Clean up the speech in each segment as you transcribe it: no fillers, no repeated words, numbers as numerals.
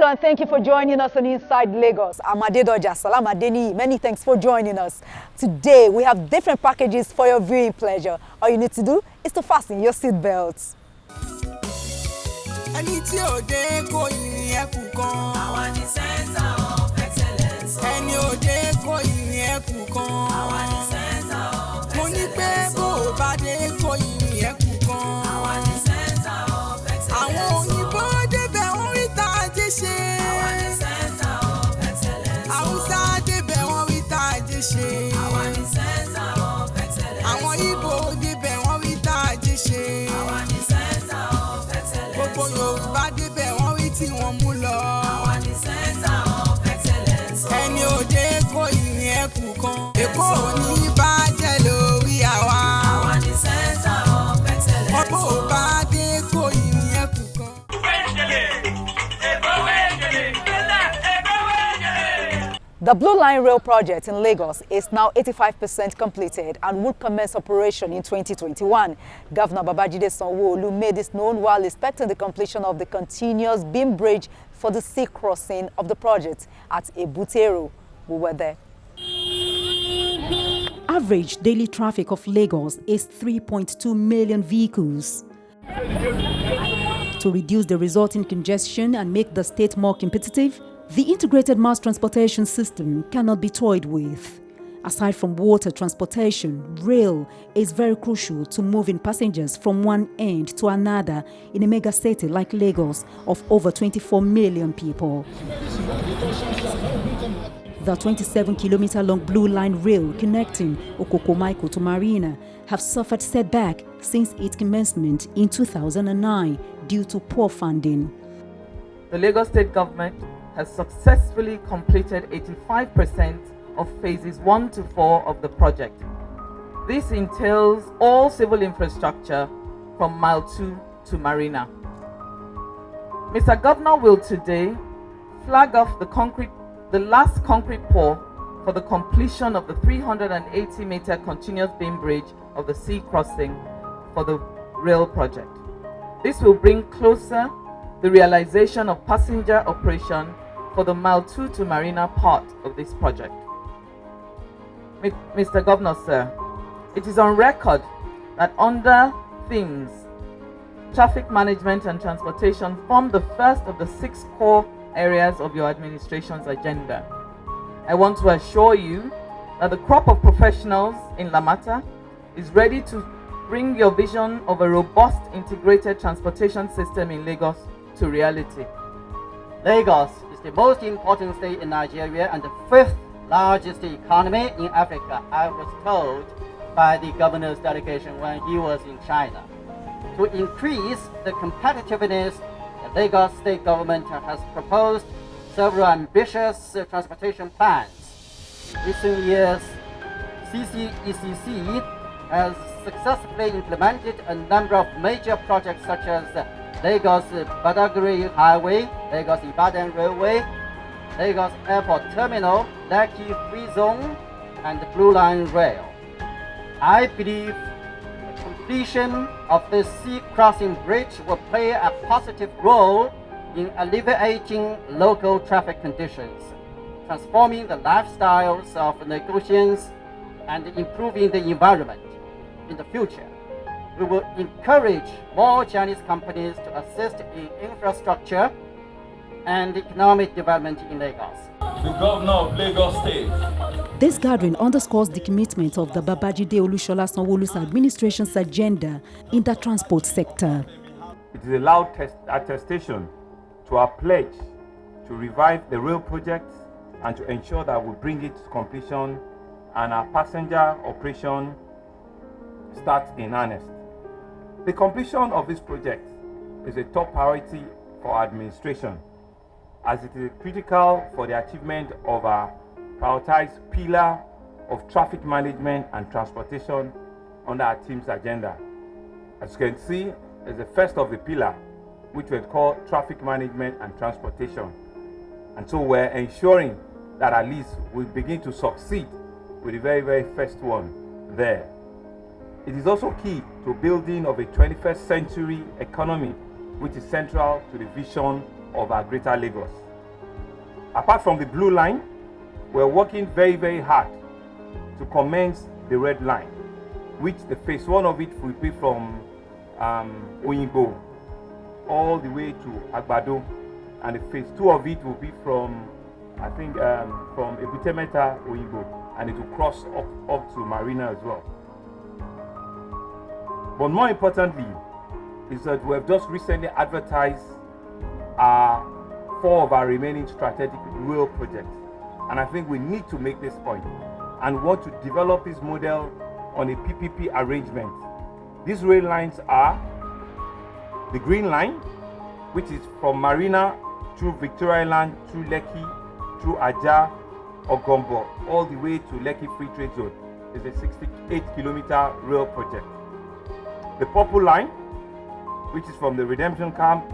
Hello and thank you for joining us on Inside Lagos. I'm Adedoja Salam Adeni. Many thanks for joining us. Today we have different packages for your viewing pleasure. All you need to do is to fasten your seat belts. Ẹni tí ò dé kó ìrìn ẹkù kan. Àwa ni Center of Excellence. Ẹni ò dé kó ìrìn ẹkù kan. Àwa ni Center of Excellence. Mo ní pé bó o bá dé kó ìrìn ẹkù kan. Àwa ni Center of Excellence. Àwọn òyìnbó débẹ̀ wọ́n rí tá a jẹ́ ṣe. Àwa ni Center of Excellence. Haúsá débẹ̀ wọ́n rí tá a jẹ́ ṣe. Àwa ni Center of Excellence. Àwọn Ìgbò débẹ̀ wọ́n rí tá a jẹ́ ṣe. Àwa ni Center of Excellence. Gbogbo Yorùbá débẹ̀ wọ́n rí tí wọ́n mú lọ. Àwa ni Center of Excellence. Ẹni ò dé kó ìrìn ẹkù kan. Èkó ò ní bàjẹ́ lórí àwa. Àwa ni Center of Excellence. Ọ̀pọ̀ ò bá dé kó ìrìn ẹkù kan. The Blue Line Rail project in Lagos is now 85% completed and will commence operation in 2021. Governor Babajide Sanwo-Olu made this known while inspecting the completion of the continuous beam bridge for the sea crossing of the project at Ebutero. We were there. Average daily traffic of Lagos is 3.2 million vehicles. To reduce the resulting congestion and make the state more competitive, the integrated mass transportation system cannot be toyed with. Aside from water transportation, rail is very crucial to moving passengers from one end to another in a mega city like Lagos of over 24 million people. The 27-kilometer-long Blue Line rail connecting Okokomaiko to Marina have suffered setback since its commencement in 2009 due to poor funding. The Lagos State Government has successfully completed 85% of phases 1 to 4 of the project. This entails all civil infrastructure from Mile 2 to Marina. Mr. Governor will today flag off the last concrete pour for the completion of the 380-meter continuous beam bridge of the sea crossing for the rail project. This will bring closer the realization of passenger operation for the Mile 2 to Marina part of this project. Mr. Governor, sir, it is on record that under themes, traffic management and transportation form the first of the 6 core areas of your administration's agenda. I want to assure you that the crop of professionals in Lamata is ready to bring your vision of a robust integrated transportation system in Lagos to reality. Lagos is the most important state in Nigeria and the 5th largest economy in Africa, I was told by the governor's delegation when he was in China. To increase the competitiveness, the Lagos state government has proposed several ambitious transportation plans. In recent years, CCECC has successfully implemented a number of major projects such as Lagos-Badagry Highway, Lagos-Ibadan Railway, Lagos Airport Terminal, Lekki Free Zone, and the Blue Line Rail. I believe the completion of this sea crossing bridge will play a positive role in alleviating local traffic conditions, transforming the lifestyles of Lagosians, and improving the environment. In the future, we will encourage more Chinese companies to assist in infrastructure and economic development in Lagos. The governor of Lagos State. This gathering underscores the commitment of the Babajide Olushola Sanwo-Olu's administration's agenda in the transport sector. It is a loud attestation to our pledge to revive the rail project and to ensure that we bring it to completion and our passenger operation starts in earnest. The completion of this project is a top priority for our administration, as it is critical for the achievement of our prioritized pillar of traffic management and transportation under our team's agenda. As you can see, it's the first of the pillar, which we call traffic management and transportation. And so we're ensuring that at least we begin to succeed with the very, very first one there. It is also key to building of a 21st century economy, which is central to the vision of our greater Lagos. Apart from the blue line, we're working very, very hard to commence the red line, which the phase 1 of it will be from Oyingbo all the way to Agbado, and the phase 2 of it will be from, I think, from Ebute Metta, Oyingbo, and it will cross up to Marina as well. But more importantly is that we have just recently advertised 4 of our remaining strategic rail projects, and I think we need to make this point and want to develop this model on a PPP arrangement. These rail lines are the Green Line, which is from Marina through Victoria Island, through Lekki, through Aja, Ogombo, all the way to Lekki Free Trade Zone. It's a 68-kilometer rail project. The Purple Line, which is from the Redemption Camp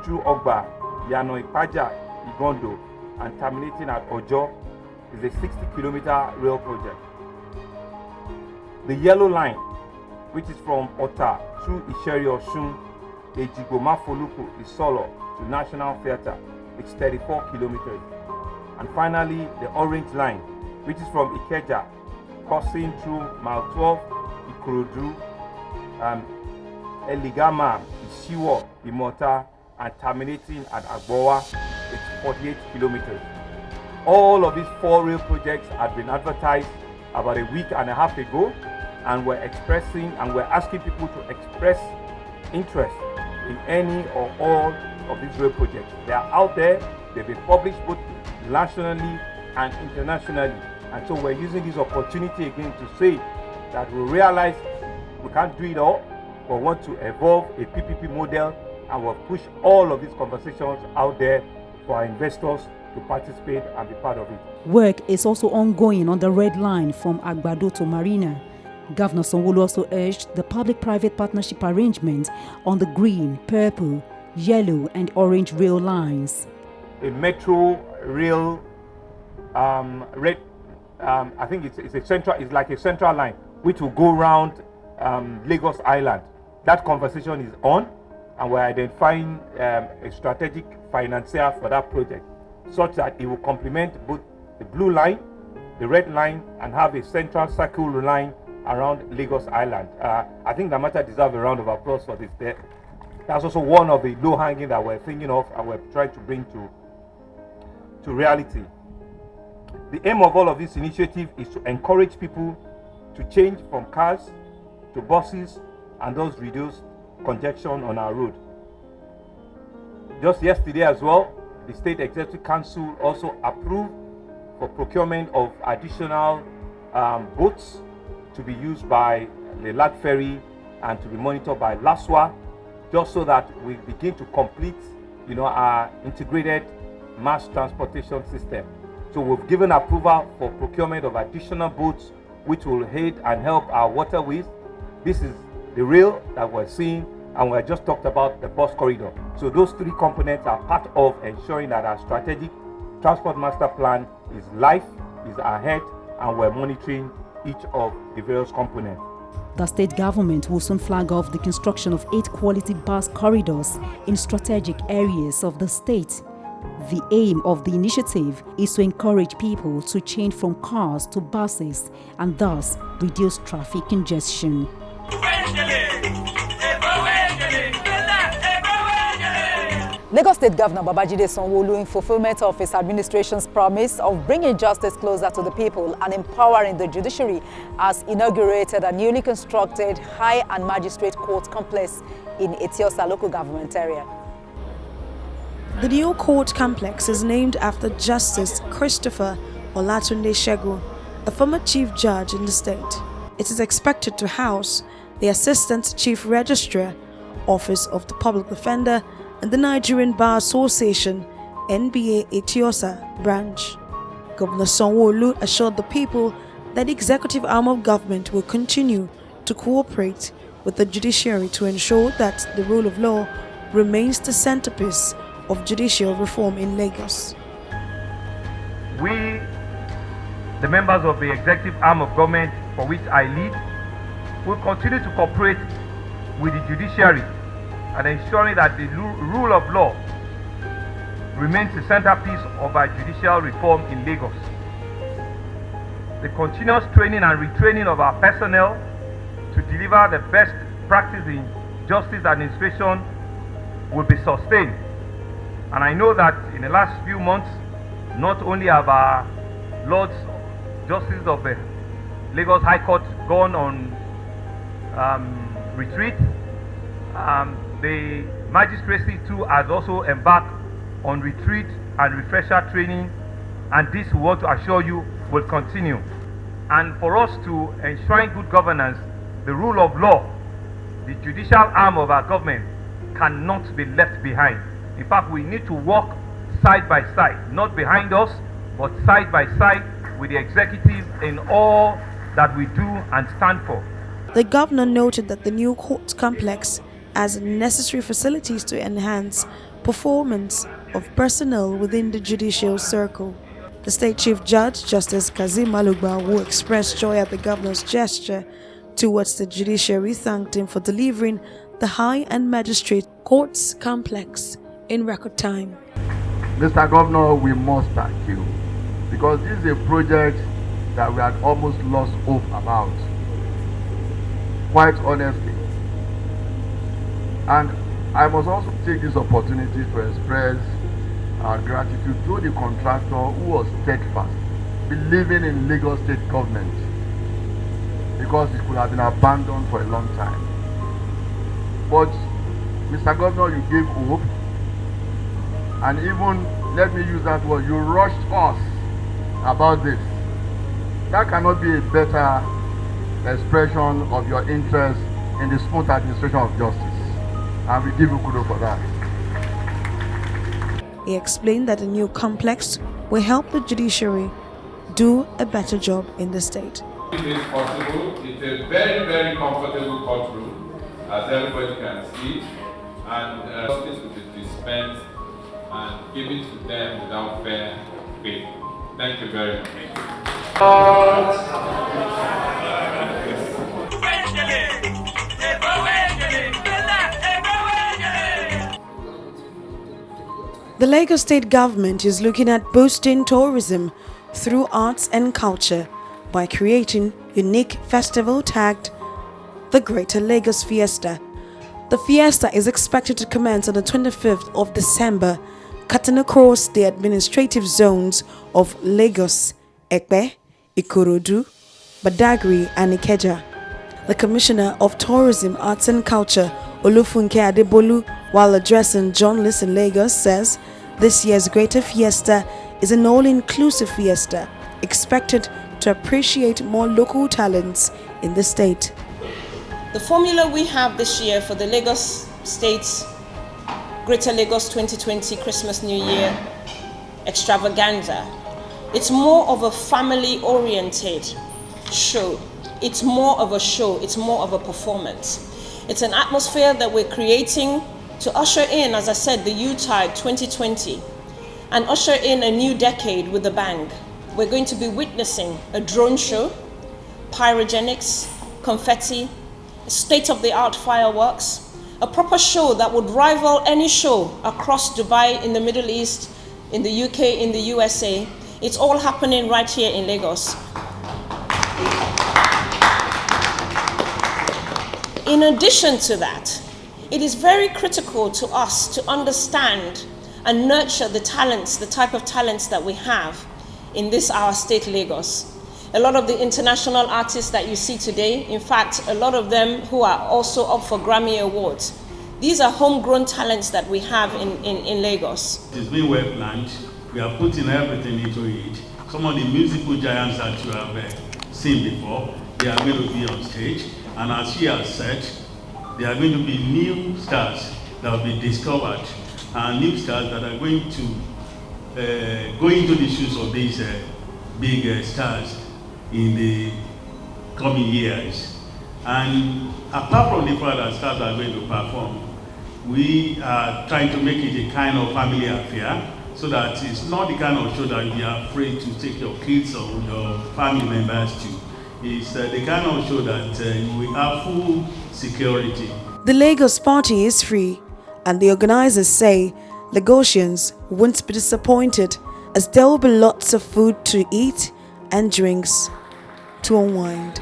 through Ogba, Yano Ipaja, Igondo, and terminating at Ojo, is a 60-kilometer rail project. The Yellow Line, which is from Ota through Isheri Osun, Ejigbo Mafoluku, Isolo to National Theatre, it's 34 kilometers. And finally, the Orange Line, which is from Ikeja, crossing through Mile 12, Ikorodu, Eligama, Ishiwo, Imota, and terminating at Agbowa, it's 48 kilometers. All of these 4 rail projects had been advertised about a week and a half ago, and we're asking people to express interest in any or all of these rail projects. They are out there, they've been published both nationally and internationally, and so we're using this opportunity again to say that we realize we can't do it all, but want to evolve a PPP model, and we'll push all of these conversations out there for our investors to participate and be part of it. Work is also ongoing on the red line from Agbado to Marina. Governor Sanwo-Olu also urged the public-private partnership arrangement on the green, purple, yellow and orange rail lines. A metro rail, I think it's like a central line which will go around Lagos Island. That conversation is on, and we're identifying a strategic financier for that project, such that it will complement both the blue line, the red line, and have a central circle line around Lagos Island. I think the matter deserves a round of applause for this. That's also one of the low-hanging that we're thinking of and we're trying to bring to reality. The aim of all of this initiative is to encourage people to change from cars to buses and thus reduce congestion on our road. Just yesterday as well, the State Executive Council also approved for procurement of additional boats to be used by the Lag Ferry and to be monitored by LASWA, just so that we begin to complete, our integrated mass transportation system. So we've given approval for procurement of additional boats, which will aid and help our waterways. This is the rail that we're seeing, and we just talked about the bus corridor. So those 3 components are part of ensuring that our strategic transport master plan is live, is ahead, and we're monitoring each of the various components. The state government will soon flag off the construction of 8 quality bus corridors in strategic areas of the state. The aim of the initiative is to encourage people to change from cars to buses and thus reduce traffic congestion. Lagos State Governor Babajide Sanwo-Olu, in fulfillment of his administration's promise of bringing justice closer to the people and empowering the judiciary, has inaugurated a newly constructed High and Magistrate Court complex in Etiosa local government area. The new court complex is named after Justice Christopher Olatunde Segun, a former chief judge in the state. It is expected to house the Assistant Chief Registrar, Office of the Public Defender, and the Nigerian Bar Association, NBA Etiosa branch. Governor Sanwo-Olu assured the people that the executive arm of government will continue to cooperate with the judiciary to ensure that the rule of law remains the centerpiece of judicial reform in Lagos. We, the members of the executive arm of government for which I lead, will continue to cooperate with the judiciary and ensuring that the rule of law remains the centerpiece of our judicial reform in Lagos. The continuous training and retraining of our personnel to deliver the best practice in justice administration will be sustained. And I know that in the last few months, not only have our Lords Justices of the Lagos High Court gone on retreat, the magistracy too has also embarked on retreat and refresher training, and this we want to assure you will continue. And for us to enshrine good governance, the rule of law, the judicial arm of our government cannot be left behind. In fact, we need to walk side by side, not behind us, but side by side with the executive in all that we do and stand for. The governor noted that the new court complex has necessary facilities to enhance performance of personnel within the judicial circle. The State Chief Judge, Justice Kazim Alugba, who expressed joy at the governor's gesture towards the judiciary, thanked him for delivering the High and Magistrate Courts complex in record time. Mr. Governor, we must thank you, because this is a project that we had almost lost hope about, quite honestly. And I must also take this opportunity to express our gratitude to the contractor who was steadfast, believing in Lagos State government, because it could have been abandoned for a long time. But Mr. Governor, you gave hope, and even, let me use that word, you rushed us about this. That cannot be a better expression of your interest in the smooth administration of justice, and we give you kudos for that. He explained that the new complex will help the judiciary do a better job in the state. It is possible. It's a very, very comfortable courtroom, as everybody can see, and justice will be dispensed and given to them without fair pay. Thank you very much. The Lagos State government is looking at boosting tourism through arts and culture by creating a unique festival tagged the Greater Lagos Fiesta. The fiesta is expected to commence on the 25th of December, cutting across the administrative zones of Lagos, Ekpe, Ikorodu, Badagry and Ikeja. The Commissioner of Tourism, Arts and Culture, Olufunke Adebolu, while addressing journalists in Lagos, says this year's Greater Fiesta is an all-inclusive fiesta expected to appreciate more local talents in the state. The formula we have this year for the Lagos State's Greater Lagos 2020 Christmas New Year extravaganza, it's more of a family-oriented show. It's more of a show, it's more of a performance. It's an atmosphere that we're creating to usher in, as I said, the Yuletide 2020 and usher in a new decade with a bang. We're going to be witnessing a drone show, pyrogenics, confetti, state-of-the-art fireworks, a proper show that would rival any show across Dubai, in the Middle East, in the UK, in the USA. It's all happening right here in Lagos. In addition to that, it is very critical to us to understand and nurture the talents, the type of talents that we have in this our state, Lagos. A lot of the international artists that you see today, in fact, a lot of them who are also up for Grammy Awards, these are homegrown talents that we have in Lagos. It's been well planned. We are putting everything into it. Some of the musical giants that you have seen before, they are going to be on stage. And as she has said, there are going to be new stars that will be discovered, and new stars that are going to go into the shoes of these big stars in the coming years. And apart from the fact that stars are going to perform, we are trying to make it a kind of family affair, so that it's not the kind of show that you are afraid to take your kids or your family members to. It's the kind of show that we have full security. The Lagos party is free, and the organizers say Lagosians won't be disappointed, as there will be lots of food to eat and drinks to unwind.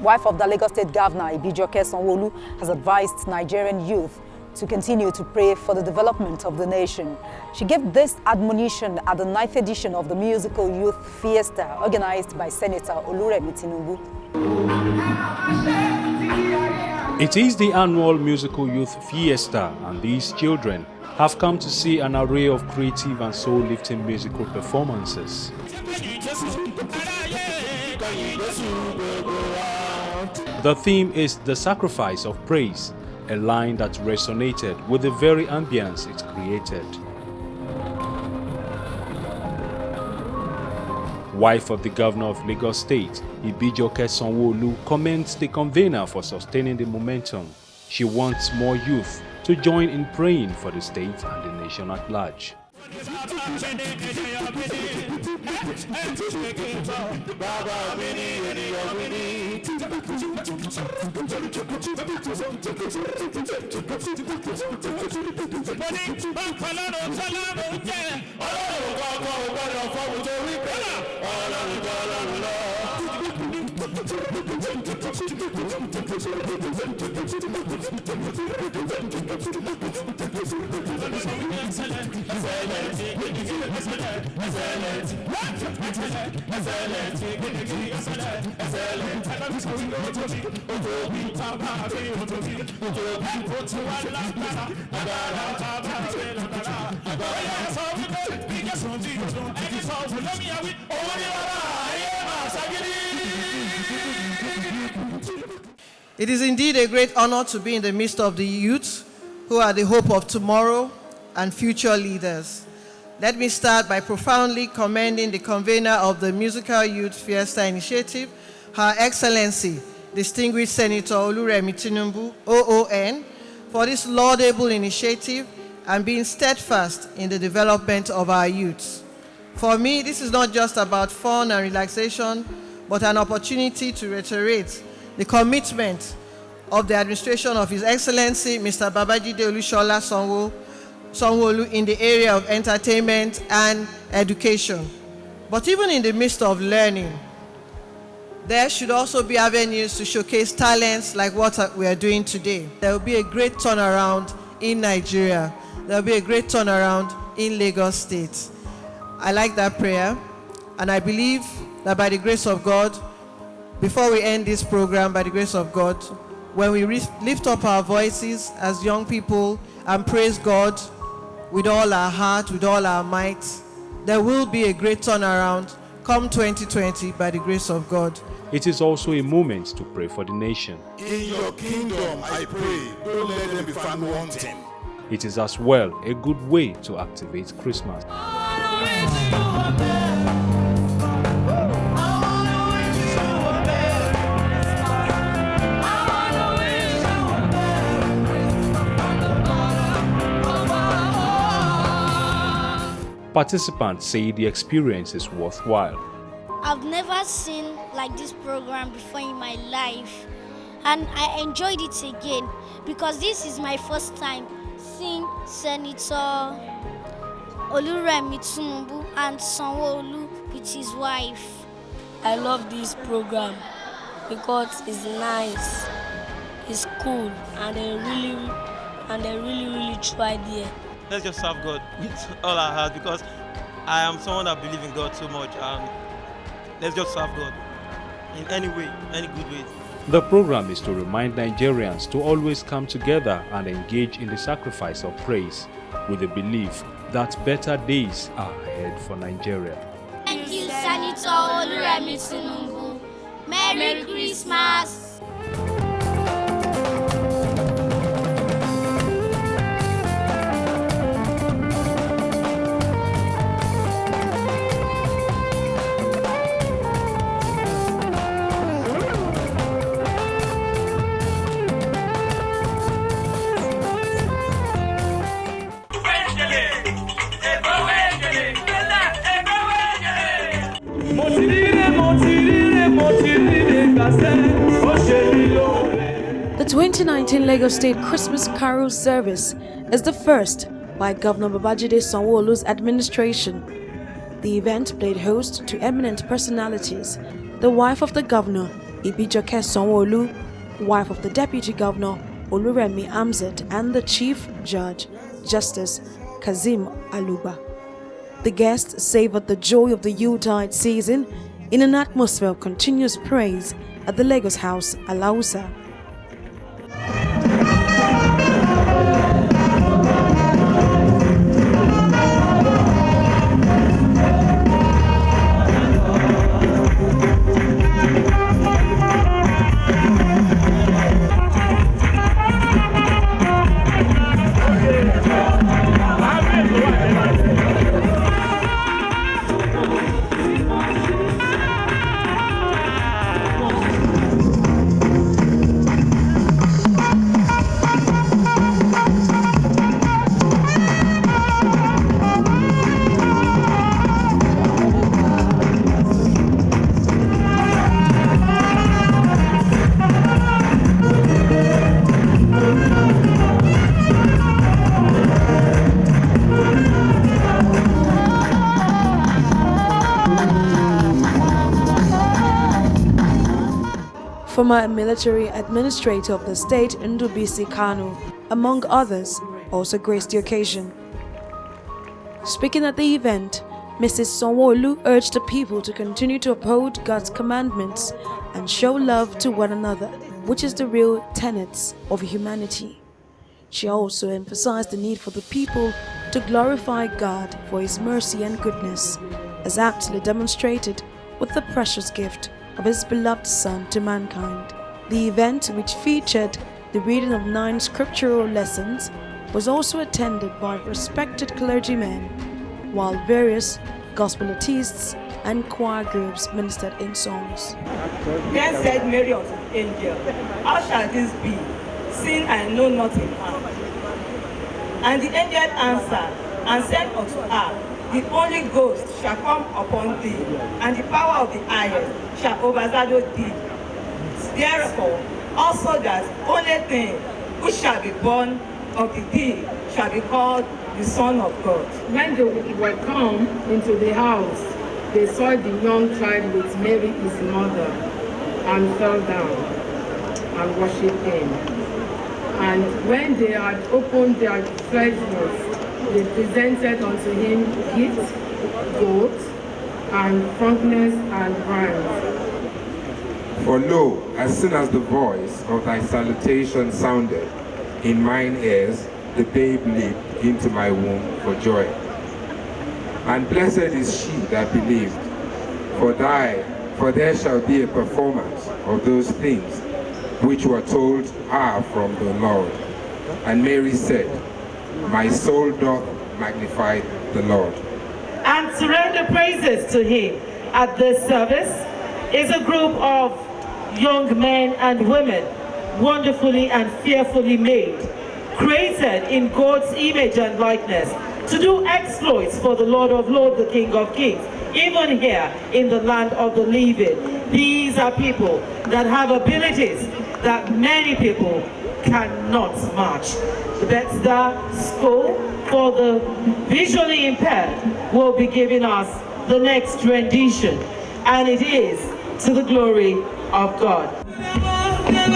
Wife of the Lagos State Governor, Ibijoke Sanwo-Olu, has advised Nigerian youth to continue to pray for the development of the nation. She gave this admonition at the 9th edition of the Musical Youth Fiesta organized by Senator Oluremi Tinubu. It is the annual Musical Youth Fiesta, and these children have come to see an array of creative and soul-lifting musical performances. The theme is the sacrifice of praise, a line that resonated with the very ambience it created. Wife of the Governor of Lagos State, Ibijoke Sanwo-Olu, commends the convener for sustaining the momentum. She wants more youth to join in praying for the state and the nation at large. It is indeed a great honor to be in the midst of the youth who are the hope of tomorrow and future leaders. Let me start by profoundly commending the convener of the Musical Youth Fiesta Initiative, Her Excellency, Distinguished Senator Oluremi Tinubu, OON, for this laudable initiative and being steadfast in the development of our youths. For me, this is not just about fun and relaxation, but an opportunity to reiterate the commitment of the administration of His Excellency, Mr. Babajide Olusola Sanwo-Olu, in the area of entertainment and education. But even in the midst of learning, there should also be avenues to showcase talents like what we are doing today. There will be a great turnaround in Nigeria. There will be a great turnaround in Lagos State. I like that prayer, and I believe that by the grace of God, before we end this program, by the grace of God, when we lift up our voices as young people and praise God with all our heart, with all our might, there will be a great turnaround come 2020 by the grace of God. It is also a moment to pray for the nation. In your kingdom, I pray, don't let them be found wanting. It is as well a good way to activate Christmas. Participants say the experience is worthwhile. I've never seen like this program before in my life, and I enjoyed it again because this is my first time seeing Senator Oluremi Tinubu and Sanwo-Olu with his wife. I love this program because it's nice, it's cool, and they really tried here. Let's just serve God with all our heart, because I am someone that believes in God so much. Let's just serve God in any way, any good way. The program is to remind Nigerians to always come together and engage in the sacrifice of praise, with the belief that better days are ahead for Nigeria. Thank you, Senator Oluremi Tinubu. Merry Christmas! Mo ti rí rẹ̀, mo ti rí rẹ̀, mo ti rí rẹ̀ gbàsẹ́, ó ṣe mí lóore. The 2019 Lagos State Christmas Carol Service is the first by Governor Babajide Sanwo-Olu's administration. The event played host to eminent personalities: the wife of the governor, Ibijoke Sanwo-Olu, wife of the Deputy Governor, Oluremi Amzet, and the Chief Judge, Justice Kazim Aluba. The guests savored the joy of the Yuletide season in an atmosphere of continuous praise at the Lagos House, Alausa. Former military administrator of the state, Ndubisi Kanu, among others, also graced the occasion. Speaking at the event, Mrs. Sanwo-Olu urged the people to continue to uphold God's commandments and show love to one another, which is the real tenets of humanity. She also emphasized the need for the people to glorify God for His mercy and goodness, as aptly demonstrated with the precious gift of His beloved Son to mankind. The event, which featured the reading of 9 scriptural lessons, was also attended by respected clergymen, while various gospel artists and choir groups ministered in songs. Then said Mary unto the angel, How shall this be, seeing I know nothing man? And the angel answered and said unto her, The Holy Ghost shall come upon thee, and the power of the highest shall overshadow thee. Therefore, also that only thing which shall be born of the deed shall be called the Son of God. When they were come into the house, they saw the young child with Mary his mother, and fell down and worshipped him. And when they had opened their treasures, they presented unto him gifts, gold, and frankincense, and bran. For lo, as soon as the voice of thy salutation sounded in mine ears, the babe leaped into my womb for joy. And blessed is she that believed, for there shall be a performance of those things which were told her from the Lord. And Mary said, My soul doth magnify the Lord. And to render praises to him at this service is a group of young men and women, wonderfully and fearfully made, created in God's image and likeness, to do exploits for the Lord of Lords, the King of Kings, even here in the land of the living. These are people that have abilities that many people cannot match. The Bethesda School for the visually impaired will be giving us the next rendition, and it is to the glory of God. Let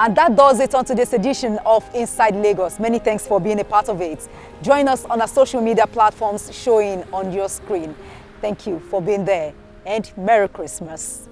And that does it on today's edition of Inside Lagos. Many thanks for being a part of it. Join us on our social media platforms showing on your screen. Thank you for being there, and Merry Christmas.